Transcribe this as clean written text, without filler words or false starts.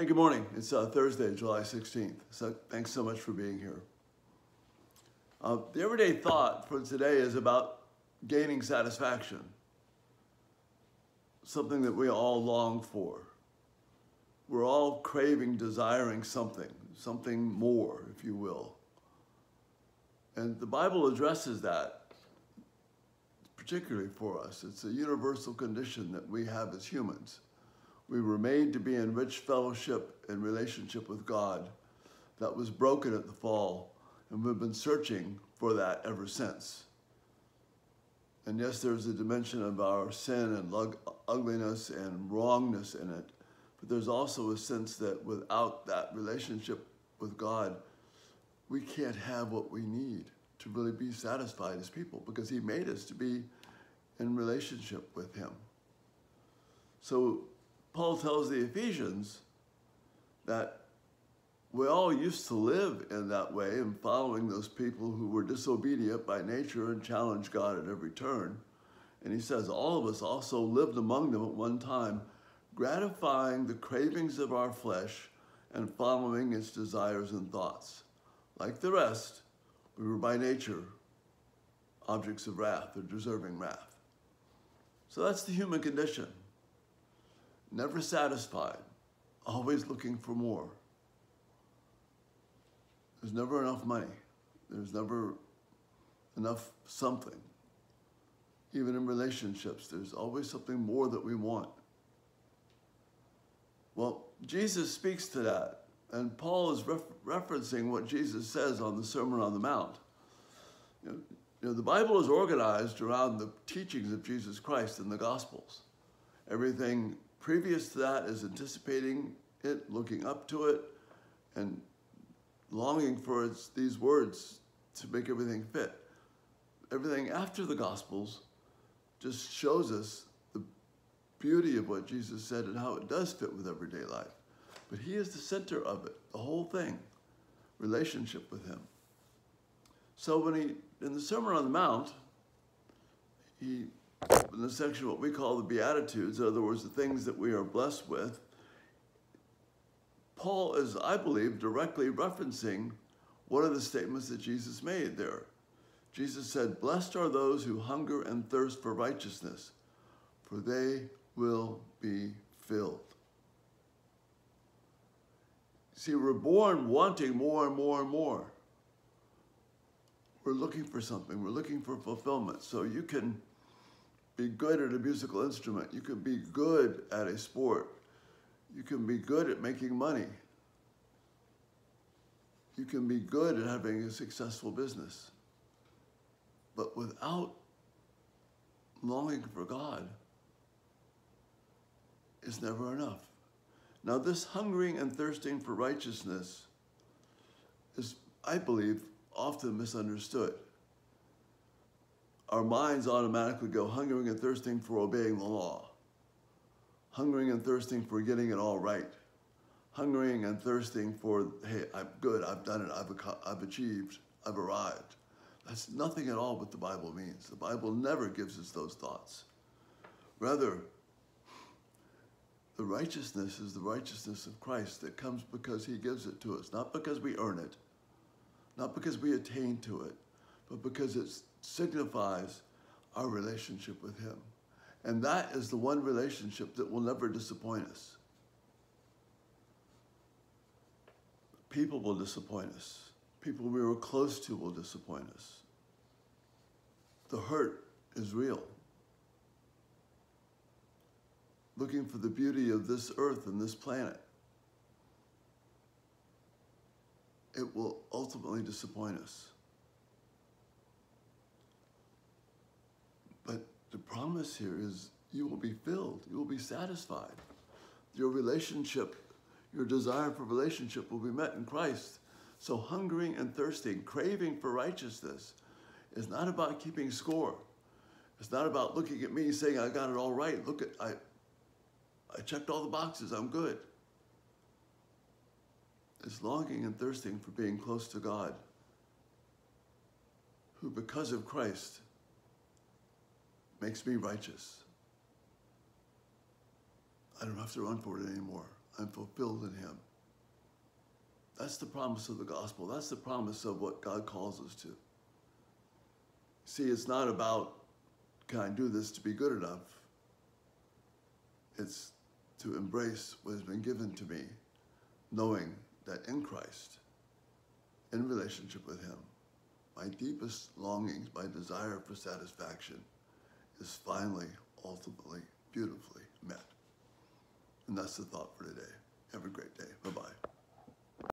Hey, good morning. It's Thursday, July 16th. So thanks so much for being here. The everyday thought for today is about gaining satisfaction, something that we all long for. We're all craving, desiring something more, if you will. And the Bible addresses that, particularly for us. It's a universal condition that we have as humans. We were made to be in rich fellowship and relationship with God that was broken at the fall, and we've been searching for that ever since. And yes, there's a dimension of our sin and ugliness and wrongness in it, but there's also a sense that without that relationship with God, we can't have what we need to really be satisfied as people, because He made us to be in relationship with Him. So Paul tells the Ephesians that we all used to live in that way and following those people who were disobedient by nature and challenged God at every turn. And he says all of us also lived among them at one time, gratifying the cravings of our flesh and following its desires and thoughts. Like the rest, we were by nature objects of wrath or deserving wrath. So that's the human condition. Never satisfied, always looking for more. There's never enough money. There's never enough something. Even in relationships, there's always something more that we want. Well, Jesus speaks to that, and Paul is referencing what Jesus says on the Sermon on the Mount. You know, the Bible is organized around the teachings of Jesus Christ in the Gospels. Everything previous to that is anticipating it, looking up to it, and longing for these words to make everything fit. Everything after the Gospels just shows us the beauty of what Jesus said and how it does fit with everyday life. But He is the center of it, the whole thing, relationship with Him. So when in the Sermon on the Mount, in the section what we call the Beatitudes, in other words, the things that we are blessed with, Paul is, I believe, directly referencing one of the statements that Jesus made there. Jesus said, "Blessed are those who hunger and thirst for righteousness, for they will be filled." See, we're born wanting more and more and more. We're looking for something. We're looking for fulfillment. So you can be good at a musical instrument. You can be good at a sport. You can be good at making money. You can be good at having a successful business. But without longing for God, it's never enough. Now, this hungering and thirsting for righteousness is, I believe, often misunderstood. Our minds automatically go hungering and thirsting for obeying the law, hungering and thirsting for getting it all right, hungering and thirsting for, hey, I'm good, I've done it, I've achieved, I've arrived. That's nothing at all what the Bible means. The Bible never gives us those thoughts. Rather, the righteousness is the righteousness of Christ that comes because He gives it to us, not because we earn it, not because we attain to it, but because it signifies our relationship with Him. And that is the one relationship that will never disappoint us. People will disappoint us. People we were close to will disappoint us. The hurt is real. Looking for the beauty of this earth and this planet, it will ultimately disappoint us. But the promise here is you will be filled, you will be satisfied. Your relationship, your desire for relationship will be met in Christ. So hungering and thirsting, craving for righteousness is not about keeping score. It's not about looking at me saying, I got it all right. Look, I checked all the boxes, I'm good. It's longing and thirsting for being close to God, who because of Christ makes me righteous. I don't have to run for it anymore. I'm fulfilled in him. That's the promise of the gospel. That's the promise of what God calls us to. See, it's not about, can I do this to be good enough? It's to embrace what has been given to me, knowing that in Christ, in relationship with him, my deepest longings, my desire for satisfaction is finally, ultimately, beautifully met. And that's the thought for today. Have a great day. Bye-bye.